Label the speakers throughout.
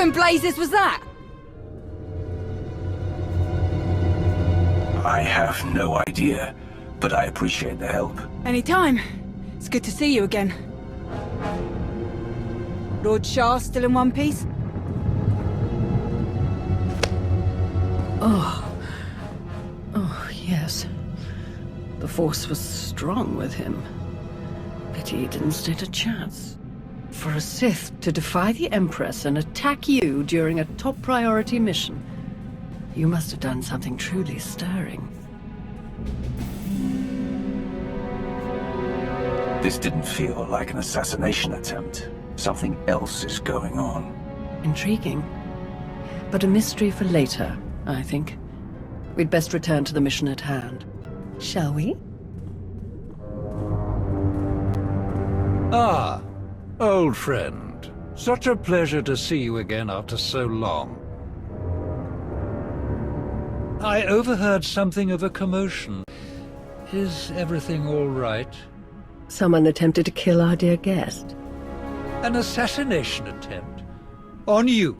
Speaker 1: in blazes was that?
Speaker 2: I have no idea, but I appreciate the help.
Speaker 1: Anytime. It's good to see you again. Lord Shah still in one piece?
Speaker 3: Oh, yes. The Force was strong with him. Pity he didn't stand a chance. For a Sith to defy the Empress and attack you during a top priority mission, you must have done something truly stirring.
Speaker 2: This didn't feel like an assassination attempt. Something else is going on.
Speaker 3: Intriguing. But a mystery for later, I think. We'd best return to the mission at hand. Shall we?
Speaker 4: Ah, old friend. Such a pleasure to see you again after so long. I overheard something of a commotion. Is everything all right?
Speaker 3: Someone attempted to kill our dear guest.
Speaker 4: An assassination attempt? On you?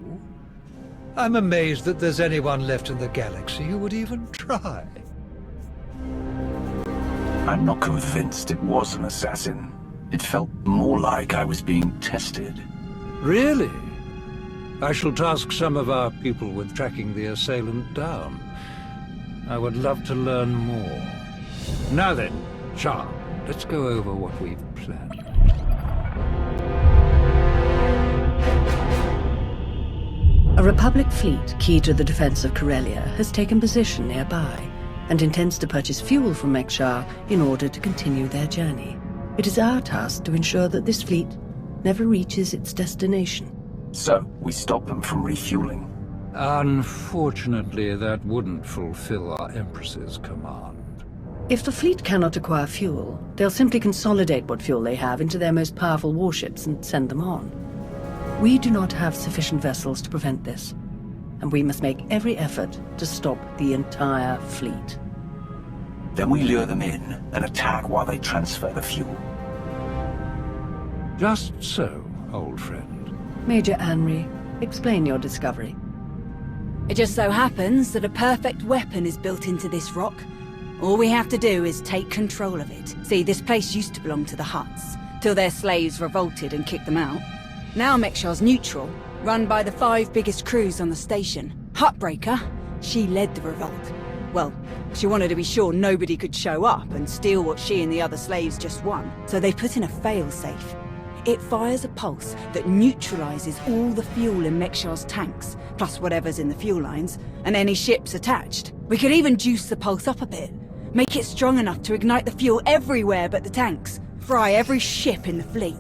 Speaker 4: I'm amazed that there's anyone left in the galaxy who would even try.
Speaker 2: I'm not convinced it was an assassin. It felt more like I was being tested.
Speaker 4: Really? I shall task some of our people with tracking the assailant down. I would love to learn more. Now then, Shah, let's go over what we've planned.
Speaker 3: A Republic fleet key to the defense of Corellia has taken position nearby and intends to purchase fuel from Mek-Sha in order to continue their journey. It is our task to ensure that this fleet never reaches its destination.
Speaker 2: So, we stop them from refueling.
Speaker 4: Unfortunately, that wouldn't fulfill our Empress's command.
Speaker 3: If the fleet cannot acquire fuel, they'll simply consolidate what fuel they have into their most powerful warships and send them on. We do not have sufficient vessels to prevent this, and we must make every effort to stop the entire fleet.
Speaker 2: Then we lure them in and attack while they transfer the fuel.
Speaker 4: Just so, old friend.
Speaker 3: Major Anri, explain your discovery.
Speaker 1: It just so happens that a perfect weapon is built into this rock. All we have to do is take control of it. See, this place used to belong to the Hutts, till their slaves revolted and kicked them out. Now Mek-Sha's neutral, run by the 5 biggest crews on the station. Huttbreaker, she led the revolt. Well, she wanted to be sure nobody could show up and steal what she and the other slaves just won, so they put in a fail-safe. It fires a pulse that neutralizes all the fuel in Mek-Sha's tanks, plus whatever's in the fuel lines, and any ships attached. We could even juice the pulse up a bit, make it strong enough to ignite the fuel everywhere but the tanks, fry every ship in the fleet.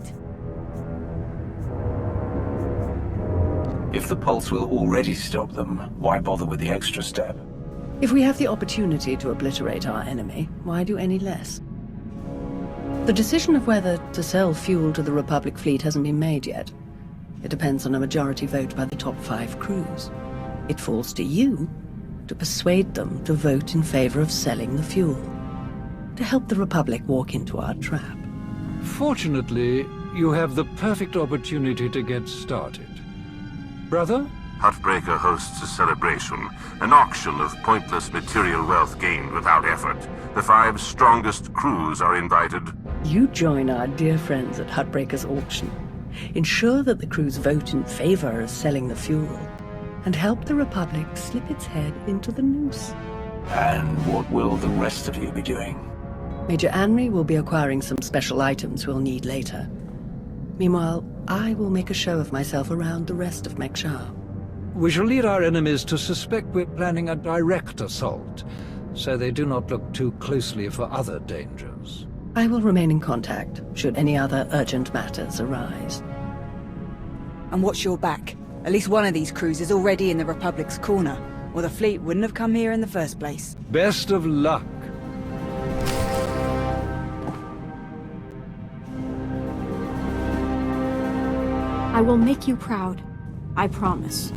Speaker 2: If the pulse will already stop them, why bother with the extra step?
Speaker 3: If we have the opportunity to obliterate our enemy, why do any less? The decision of whether to sell fuel to the Republic fleet hasn't been made yet. It depends on a majority vote by the top 5 crews. It falls to you to persuade them to vote in favor of selling the fuel, to help the Republic walk into our trap.
Speaker 4: Fortunately, you have the perfect opportunity to get started. Brother?
Speaker 5: Huttbreaker hosts a celebration, an auction of pointless material wealth gained without effort. The 5 strongest crews are invited.
Speaker 3: You join our dear friends at Huttbreaker's auction. Ensure that the crews vote in favor of selling the fuel, and help the Republic slip its head into the noose.
Speaker 2: And what will the rest of you be doing?
Speaker 3: Major Anri will be acquiring some special items we'll need later. Meanwhile, I will make a show of myself around the rest of Mek-Sha.
Speaker 4: We shall lead our enemies to suspect we're planning a direct assault, so they do not look too closely for other dangers.
Speaker 3: I will remain in contact, should any other urgent matters arise.
Speaker 1: And watch your back. At least one of these crews is already in the Republic's corner, or the fleet wouldn't have come here in the first place.
Speaker 4: Best of luck.
Speaker 6: I will make you proud. I promise.